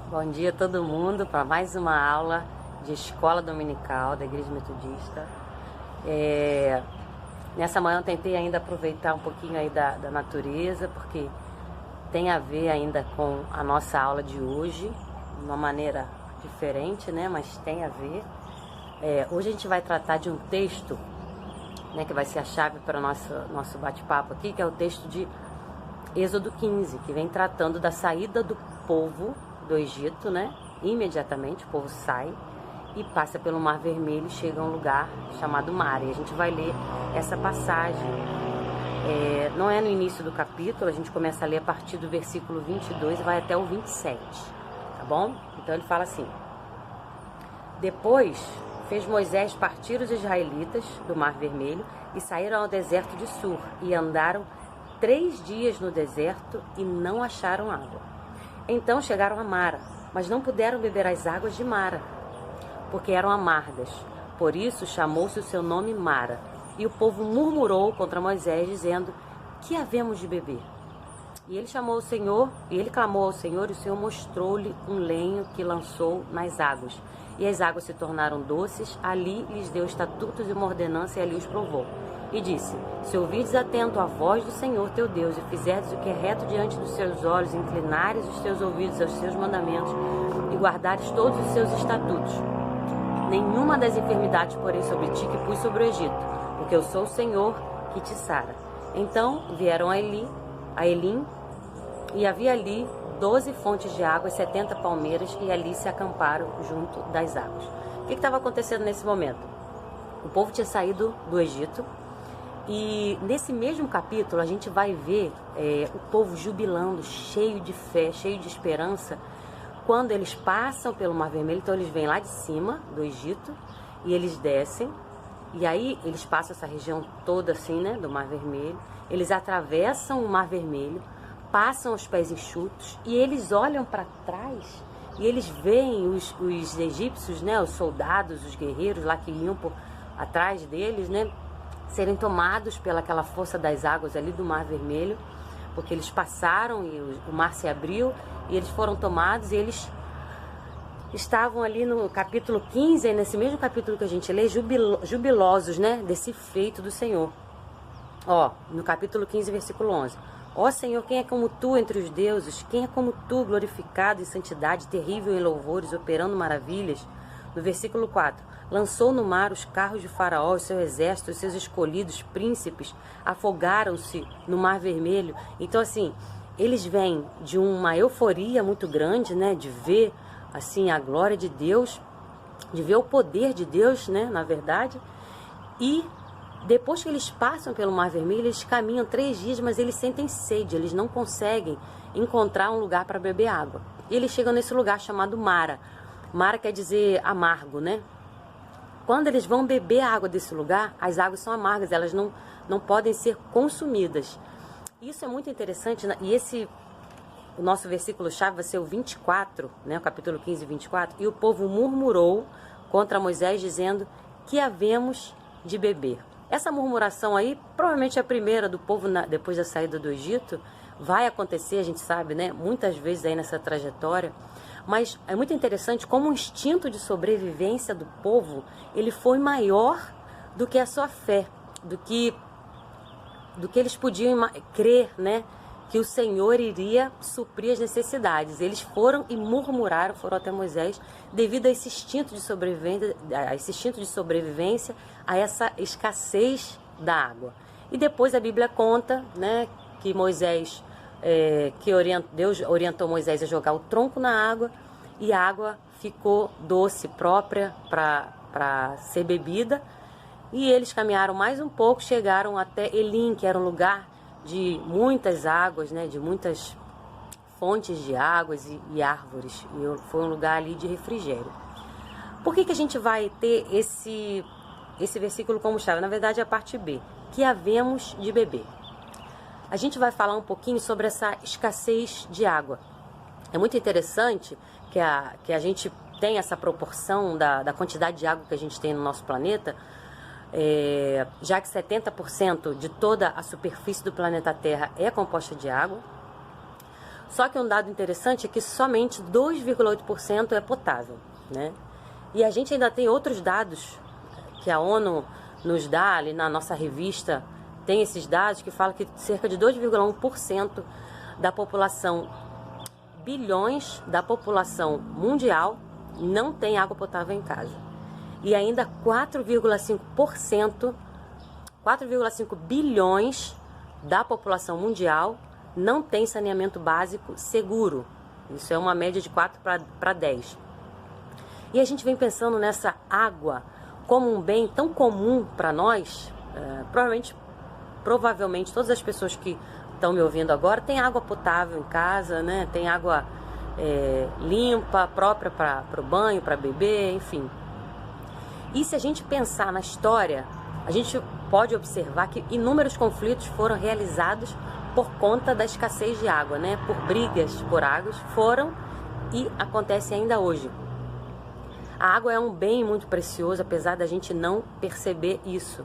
Bom dia a todo mundo para mais uma aula de escola dominical da Igreja Metodista. Nessa manhã eu tentei ainda aproveitar um pouquinho aí da natureza, porque tem a ver ainda com a nossa aula de hoje, de uma maneira diferente, né? Mas tem a ver. Hoje a gente vai tratar de um texto, né, que vai ser a chave para o nosso bate-papo aqui, que é o texto de Êxodo 15, que vem tratando da saída do povo do Egito, né? Imediatamente o povo sai e passa pelo Mar Vermelho e chega a um lugar chamado Mara. E a gente vai ler essa passagem. Não é no início do capítulo, a gente começa a ler a partir do versículo 22 e vai até o 27, tá bom? Então ele fala assim: Depois fez Moisés partir os israelitas do Mar Vermelho e saíram ao deserto de Sur e andaram 3 dias no deserto e não acharam água. Então chegaram a Mara, mas não puderam beber as águas de Mara, porque eram amargas. Por isso chamou-se o seu nome Mara. E o povo murmurou contra Moisés, dizendo: Que havemos de beber? E ele clamou ao Senhor, e o Senhor mostrou-lhe um lenho que lançou nas águas. E as águas se tornaram doces, ali lhes deu estatutos e uma ordenança, e ali os provou. E disse: Se ouvirdes atento à voz do Senhor teu Deus, e fizerdes o que é reto diante dos seus olhos, inclinares os teus ouvidos aos seus mandamentos, e guardares todos os seus estatutos, nenhuma das enfermidades porém sobre ti que pus sobre o Egito, porque eu sou o Senhor que te sara. Então vieram a Elim, e havia ali 12 fontes de água e 70 palmeiras, e ali se acamparam junto das águas. O que estava acontecendo nesse momento? O povo tinha saído do Egito, e nesse mesmo capítulo a gente vai ver o povo jubilando, cheio de fé, cheio de esperança, quando eles passam pelo Mar Vermelho. Então eles vêm lá de cima do Egito e eles descem, e aí eles passam essa região toda assim, né, do Mar Vermelho. Eles atravessam o Mar Vermelho, passam os pés enxutos, e eles olham para trás e eles veem os egípcios, né, os soldados, os guerreiros lá que iam atrás deles, né, serem tomados pelaquela força das águas ali do Mar Vermelho, porque eles passaram e o mar se abriu e eles foram tomados. E eles estavam ali no capítulo 15, nesse mesmo capítulo que a gente lê, jubilosos, né, desse feito do Senhor. No capítulo 15, versículo 11. Ó Senhor, quem é como tu entre os deuses? Quem é como tu, glorificado em santidade, terrível em louvores, operando maravilhas? No versículo 4. Lançou no mar os carros de Faraó, o seu exército, os seus escolhidos príncipes, afogaram-se no Mar Vermelho. Então, assim, eles vêm de uma euforia muito grande, né, de ver, assim, a glória de Deus, de ver o poder de Deus, né, na verdade. E depois que eles passam pelo Mar Vermelho, eles caminham 3 dias, mas eles sentem sede, eles não conseguem encontrar um lugar para beber água. E eles chegam nesse lugar chamado Mara. Mara quer dizer amargo, né? Quando eles vão beber a água desse lugar, as águas são amargas, elas não podem ser consumidas. Isso é muito interessante, e o nosso versículo-chave vai ser o 24, né, o capítulo 15, 24. E o povo murmurou contra Moisés, dizendo: Que havemos de beber? Essa murmuração aí, provavelmente é a primeira do povo depois da saída do Egito. Vai acontecer, a gente sabe, né, muitas vezes aí nessa trajetória. Mas é muito interessante como o instinto de sobrevivência do povo, ele foi maior do que a sua fé, do que eles podiam crer, né, que o Senhor iria suprir as necessidades. Eles foram e murmuraram, foram até Moisés, devido a esse instinto de sobrevivência, a essa escassez da água. E depois a Bíblia conta, né, que Deus orientou Moisés a jogar o tronco na água, e a água ficou doce, própria para ser bebida. E eles caminharam mais um pouco, chegaram até Elim, que era um lugar de muitas águas, né, de muitas fontes de águas e árvores. E foi um lugar ali de refrigério. Por que a gente vai ter esse versículo como chave? Na verdade é a parte B, que havemos de beber. A gente vai falar um pouquinho sobre essa escassez de água. É muito interessante que a gente tem essa proporção da quantidade de água que a gente tem no nosso planeta, já que 70% de toda a superfície do planeta Terra é composta de água. Só que um dado interessante é que somente 2,8% é potável, né? E a gente ainda tem outros dados que a ONU nos dá, ali na nossa revista tem esses dados que falam que cerca de 2,1% da população, bilhões da população mundial não tem água potável em casa. E ainda 4,5%, 4,5 bilhões da população mundial não tem saneamento básico seguro. Isso é uma média de 4 para 10. E a gente vem pensando nessa água como um bem tão comum para nós. Provavelmente todas as pessoas que estão me ouvindo agora têm água potável em casa, né? Tem água limpa, própria para o banho, para beber, enfim. E se a gente pensar na história, a gente pode observar que inúmeros conflitos foram realizados por conta da escassez de água, né? Por brigas por águas, foram e acontece ainda hoje. A água é um bem muito precioso, apesar da gente não perceber isso.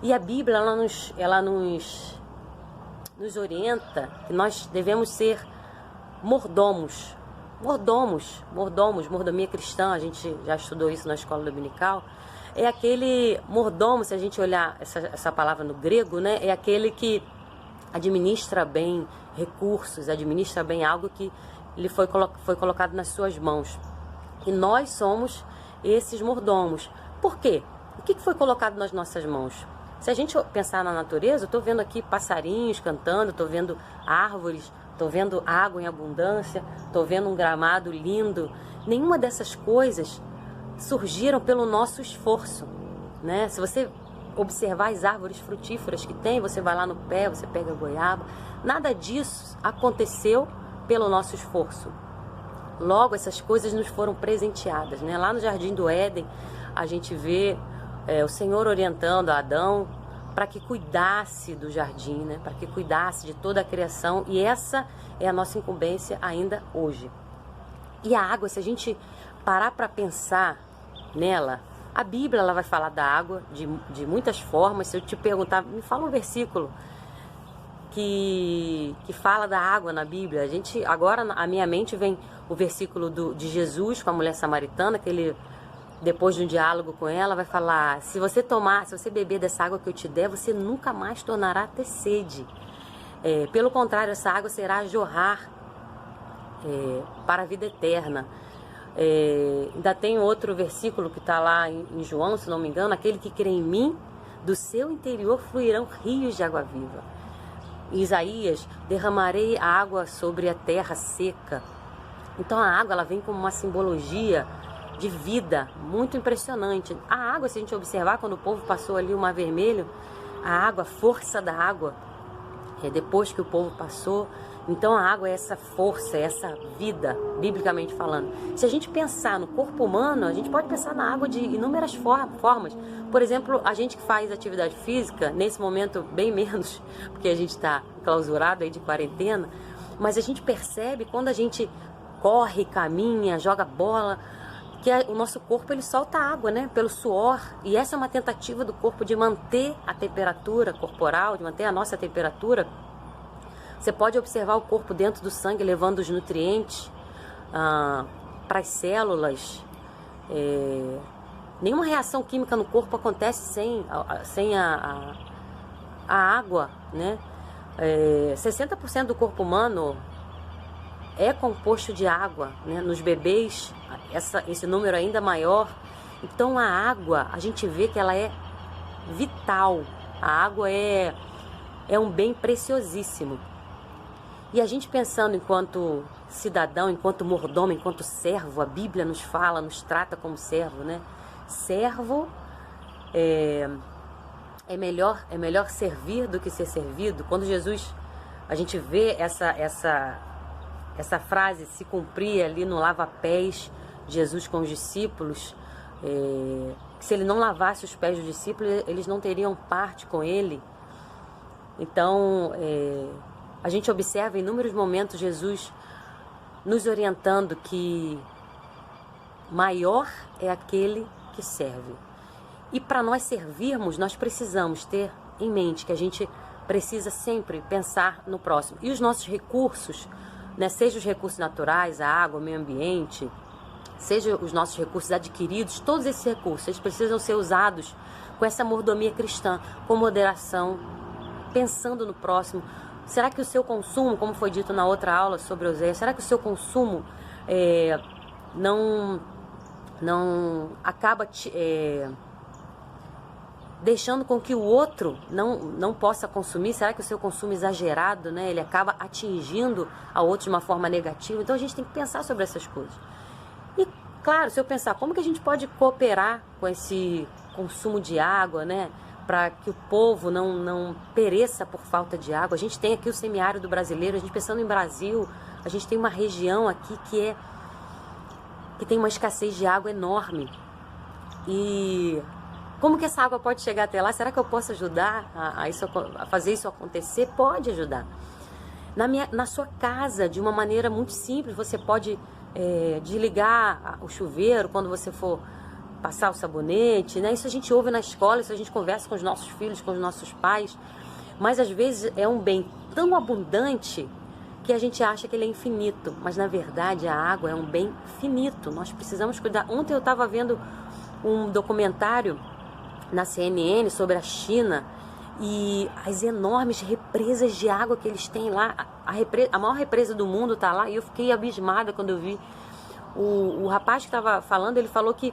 E a Bíblia, ela nos orienta que nós devemos ser mordomos. Mordomia cristã, a gente já estudou isso na escola dominical. É aquele mordomo, se a gente olhar essa palavra no grego, né? É aquele que administra bem recursos, administra bem algo que lhe foi colocado nas suas mãos. E nós somos esses mordomos. Por quê? O que foi colocado nas nossas mãos? Se a gente pensar na natureza, eu estou vendo aqui passarinhos cantando, estou vendo árvores, estou vendo água em abundância, estou vendo um gramado lindo. Nenhuma dessas coisas surgiram pelo nosso esforço, né? Se você observar as árvores frutíferas que tem, você vai lá no pé, você pega goiaba, nada disso aconteceu pelo nosso esforço. Logo, essas coisas nos foram presenteadas, né? Lá no Jardim do Éden, a gente vê o Senhor orientando a Adão para que cuidasse do jardim, né? Para que cuidasse de toda a criação, e essa é a nossa incumbência ainda hoje. E a água, se a gente parar para pensar nela, a Bíblia ela vai falar da água de muitas formas. Se eu te perguntar, me fala um versículo que fala da água na Bíblia. Agora a minha mente vem o versículo de Jesus com a mulher samaritana, que ele, depois de um diálogo com ela, vai falar: se você beber dessa água que eu te der, você nunca mais tornará a ter sede. Pelo contrário, essa água será a jorrar para a vida eterna. Ainda tem outro versículo que está lá em João, se não me engano: aquele que crê em mim, do seu interior fluirão rios de água viva. Em Isaías: derramarei a água sobre a terra seca. Então a água ela vem como uma simbologia de vida muito impressionante. A água, se a gente observar, quando o povo passou ali o Mar Vermelho, a água, a força da água, depois que o povo passou, então a água é essa força, é essa vida, biblicamente falando. Se a gente pensar no corpo humano, a gente pode pensar na água de inúmeras formas. Por exemplo, a gente que faz atividade física, nesse momento bem menos, porque a gente está clausurado aí de quarentena, mas a gente percebe quando a gente corre, caminha, joga bola, que o nosso corpo ele solta água, né, pelo suor, e essa é uma tentativa do corpo de manter a temperatura corporal, de manter a nossa temperatura. Você pode observar o corpo dentro do sangue levando os nutrientes para as células. Nenhuma reação química no corpo acontece sem a água, né? 60% do corpo humano é composto de água, né? Nos bebês, esse número ainda maior. Então a água, a gente vê que ela é vital. A água é um bem preciosíssimo. E a gente pensando enquanto cidadão, enquanto mordomo, enquanto servo, a Bíblia nos fala, nos trata como servo, né? Servo é melhor servir do que ser servido. Quando Jesus, a gente vê essa frase se cumprir ali no lava-pés, Jesus com os discípulos, se ele não lavasse os pés dos discípulos, eles não teriam parte com ele. Então, a gente observa em inúmeros momentos Jesus nos orientando que maior é aquele que serve. E para nós servirmos, nós precisamos ter em mente que a gente precisa sempre pensar no próximo. E os nossos recursos né? Seja os recursos naturais, a água, o meio ambiente, seja os nossos recursos adquiridos, todos esses recursos, eles precisam ser usados com essa mordomia cristã, com moderação, pensando no próximo. Será que o seu consumo, como foi dito na outra aula sobre Oséias, será que o seu consumo não acaba deixando com que o outro não possa consumir? Será que o seu consumo exagerado, né, ele acaba atingindo a outro de uma forma negativa? Então a gente tem que pensar sobre essas coisas. E claro, se eu pensar, como que a gente pode cooperar com esse consumo de água, né, para que o povo não pereça por falta de água? A gente tem aqui o semiárido brasileiro, a gente pensando em Brasil, a gente tem uma região aqui que tem uma escassez de água enorme. E como que essa água pode chegar até lá? Será que eu posso ajudar a fazer isso acontecer? Pode ajudar. Na sua casa, de uma maneira muito simples, você pode desligar o chuveiro quando você for passar o sabonete, né? Isso a gente ouve na escola, isso a gente conversa com os nossos filhos, com os nossos pais. Mas às vezes é um bem tão abundante que a gente acha que ele é infinito. Mas na verdade a água é um bem finito. Nós precisamos cuidar. Ontem eu estava vendo um documentário na CNN sobre a China e as enormes represas de água que eles têm lá. A maior represa do mundo está lá, e eu fiquei abismada quando eu vi. O rapaz que estava falando, ele falou que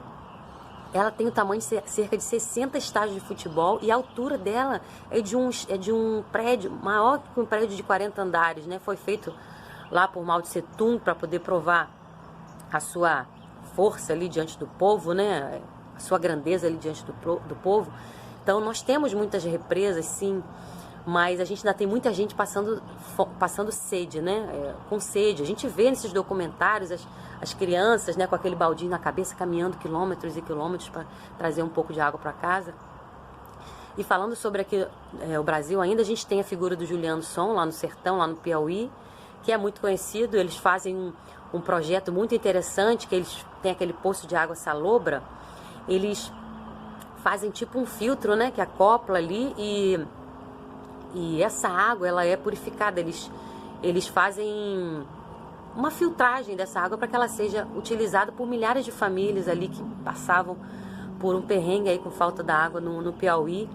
ela tem o tamanho de cerca de 60 estádios de futebol, e a altura dela é de um prédio maior que um prédio de 40 andares, né? Foi feito lá por Mao Tse Tung para poder provar a sua força ali diante do povo, né? A sua grandeza ali diante do povo. Então nós temos muitas represas, sim, mas a gente ainda tem muita gente passando sede, né? Com sede. A gente vê nesses documentários as crianças, né, com aquele baldinho na cabeça, caminhando quilômetros e quilômetros para trazer um pouco de água para casa. E falando sobre aqui, o Brasil ainda, a gente tem a figura do Juliano Som, lá no sertão, lá no Piauí, que é muito conhecido. Eles fazem um projeto muito interessante, que eles têm aquele poço de água salobra. Eles fazem tipo um filtro, né, que acopla ali, e essa água, ela é purificada. Eles fazem uma filtragem dessa água para que ela seja utilizada por milhares de famílias ali que passavam por um perrengue aí com falta da água no Piauí.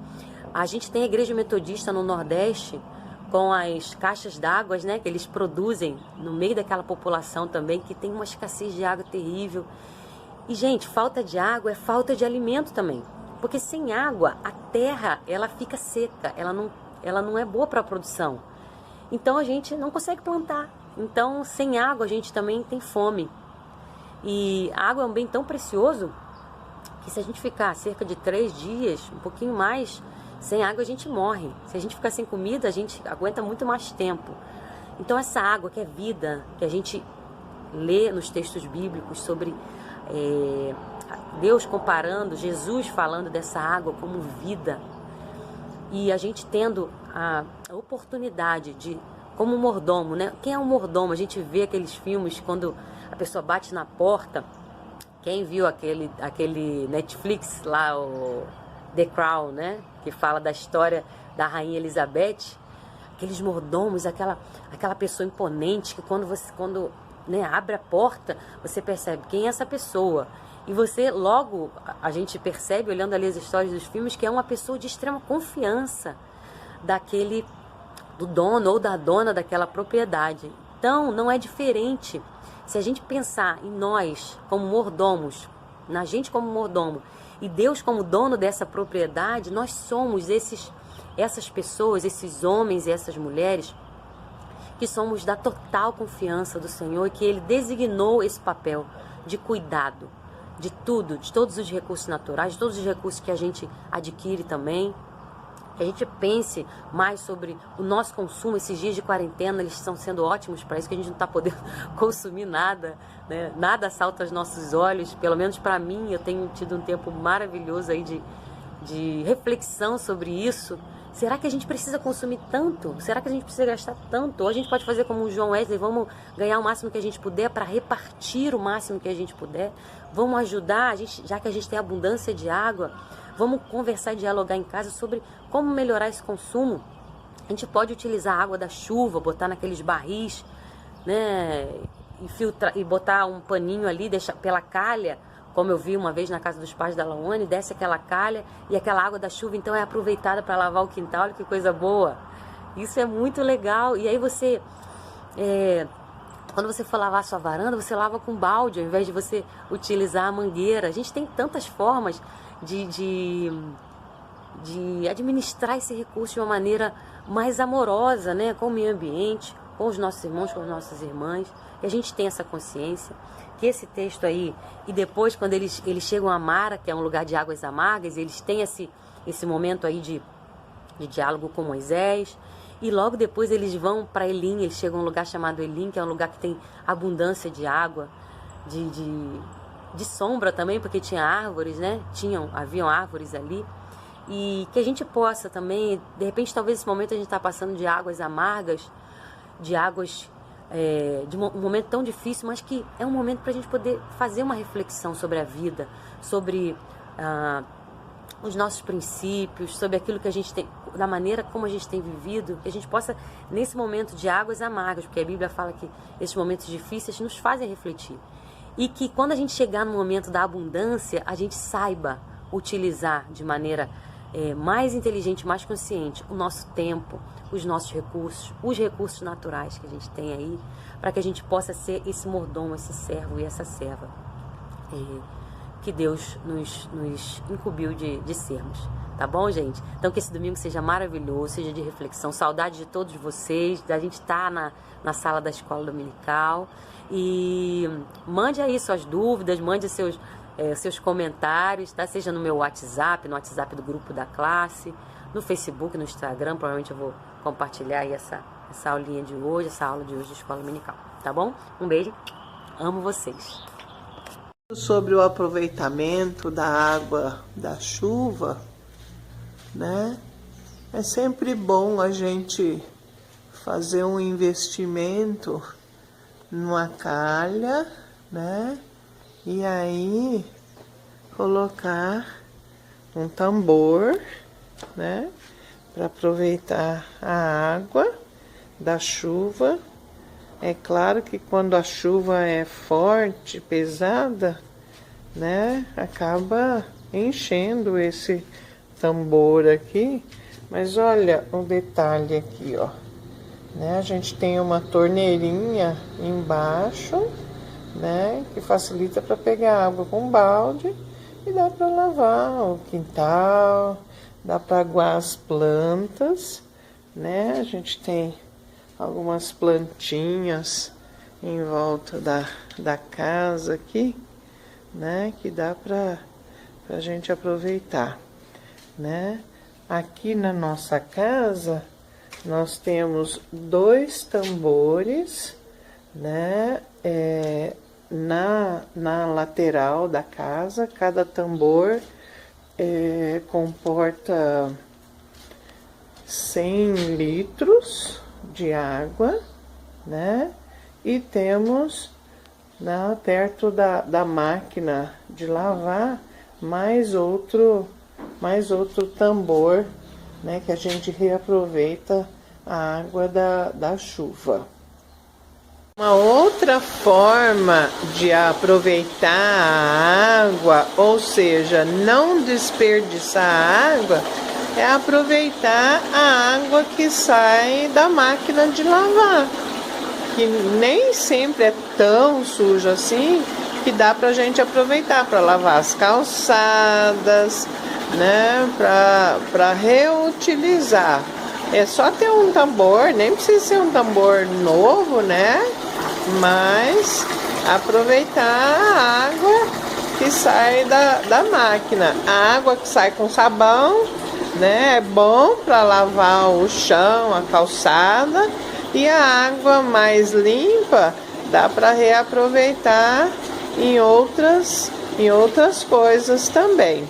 A gente tem a igreja metodista no Nordeste com as caixas d'água, né, que eles produzem no meio daquela população também, que tem uma escassez de água terrível. E, gente, falta de água é falta de alimento também. Porque sem água, a terra, ela fica seca, ela não é boa para a produção. Então, a gente não consegue plantar. Então, sem água, a gente também tem fome. E a água é um bem tão precioso que se a gente ficar cerca de 3 dias, um pouquinho mais, sem água a gente morre. Se a gente ficar sem comida, a gente aguenta muito mais tempo. Então, essa água que é vida, que a gente lê nos textos bíblicos sobre Deus comparando, Jesus falando dessa água como vida, e a gente tendo a oportunidade de, como mordomo, né? Quem é um mordomo? A gente vê aqueles filmes quando a pessoa bate na porta. Quem viu aquele Netflix lá, o The Crown, né? Que fala da história da Rainha Elizabeth. Aqueles mordomos, aquela pessoa imponente que quando né, abre a porta, você percebe quem é essa pessoa. E você logo, a gente percebe, olhando ali as histórias dos filmes, que é uma pessoa de extrema confiança do dono ou da dona daquela propriedade. Então, não é diferente. Se a gente pensar em nós como mordomos, na gente como mordomo, e Deus como dono dessa propriedade, nós somos essas pessoas, esses homens e essas mulheres, que somos da total confiança do Senhor, e que Ele designou esse papel de cuidado de tudo, de todos os recursos naturais, de todos os recursos que a gente adquire também. Que a gente pense mais sobre o nosso consumo. Esses dias de quarentena, eles estão sendo ótimos para isso, que a gente não está podendo consumir nada, né? Nada salta aos nossos olhos, pelo menos para mim. Eu tenho tido um tempo maravilhoso aí de reflexão sobre isso. Será que a gente precisa consumir tanto? Será que a gente precisa gastar tanto? Ou a gente pode fazer como o João Wesley, vamos ganhar o máximo que a gente puder para repartir o máximo que a gente puder? Vamos ajudar, já que a gente tem abundância de água, vamos conversar e dialogar em casa sobre como melhorar esse consumo. A gente pode utilizar a água da chuva, botar naqueles barris né, e filtrar, e botar um paninho ali, deixar pela calha, como eu vi uma vez na casa dos pais da Laone, desce aquela calha e aquela água da chuva então é aproveitada para lavar o quintal. Olha que coisa boa. Isso é muito legal. E aí você, quando você for lavar a sua varanda, você lava com balde, ao invés de você utilizar a mangueira. A gente tem tantas formas de administrar esse recurso de uma maneira mais amorosa, né? Com o meio ambiente, com os nossos irmãos, com as nossas irmãs. E a gente tem essa consciência que esse texto aí, e depois quando eles chegam a Mara, que é um lugar de águas amargas, eles têm esse momento aí de diálogo com Moisés, e logo depois eles vão para Elim, eles chegam a um lugar chamado Elim, que é um lugar que tem abundância de água, de sombra também, porque tinha árvores, né? Haviam árvores ali, e que a gente possa também, de repente talvez esse momento a gente está passando de águas amargas, de águas de um momento tão difícil, mas que é um momento para a gente poder fazer uma reflexão sobre a vida, sobre os nossos princípios, sobre aquilo que a gente tem, da maneira como a gente tem vivido, que a gente possa, nesse momento de águas amargas, porque a Bíblia fala que esses momentos difíceis nos fazem refletir, e que quando a gente chegar no momento da abundância, a gente saiba utilizar de maneira mais inteligente, mais consciente o nosso tempo, os nossos recursos, os recursos naturais que a gente tem aí, para que a gente possa ser esse mordomo, esse servo e essa serva que Deus nos incumbiu de sermos. Tá bom, gente? Então que esse domingo seja maravilhoso, seja de reflexão. Saudade de todos vocês, da gente estar na sala da escola dominical. E mande aí suas dúvidas, mande seus comentários, tá? Seja no meu WhatsApp, no WhatsApp do grupo da classe, no Facebook, no Instagram. Provavelmente eu vou compartilhar aí essa aulinha de hoje, essa aula de hoje de escola dominical. Tá bom? Um beijo, amo vocês. Sobre o aproveitamento da água da chuva, né? É sempre bom a gente fazer um investimento numa calha, né? E aí colocar um tambor, né? Para aproveitar a água da chuva. É claro que quando a chuva é forte, pesada, né, acaba enchendo esse tambor aqui. Mas olha o detalhe aqui, ó, né? A gente tem uma torneirinha embaixo, né, que facilita para pegar água com balde e dá para lavar o quintal, dá para aguar as plantas, né? A gente tem algumas plantinhas em volta da casa aqui, né, que dá pra gente aproveitar, né? Aqui na nossa casa nós temos 2 tambores, né, na lateral da casa. Cada tambor comporta 100 litros de água, né? E temos perto da máquina de lavar mais outro tambor, né? Que a gente reaproveita a água da chuva. Uma outra forma de aproveitar a água, ou seja, não desperdiçar a água, é aproveitar a água que sai da máquina de lavar, que nem sempre é tão suja assim, que dá pra gente aproveitar para lavar as calçadas, né, para reutilizar. É só ter um tambor, nem precisa ser um tambor novo, né, mas aproveitar a água que sai da máquina. A água que sai com sabão, né, é bom para lavar o chão, a calçada, e a água mais limpa dá para reaproveitar em outras coisas também.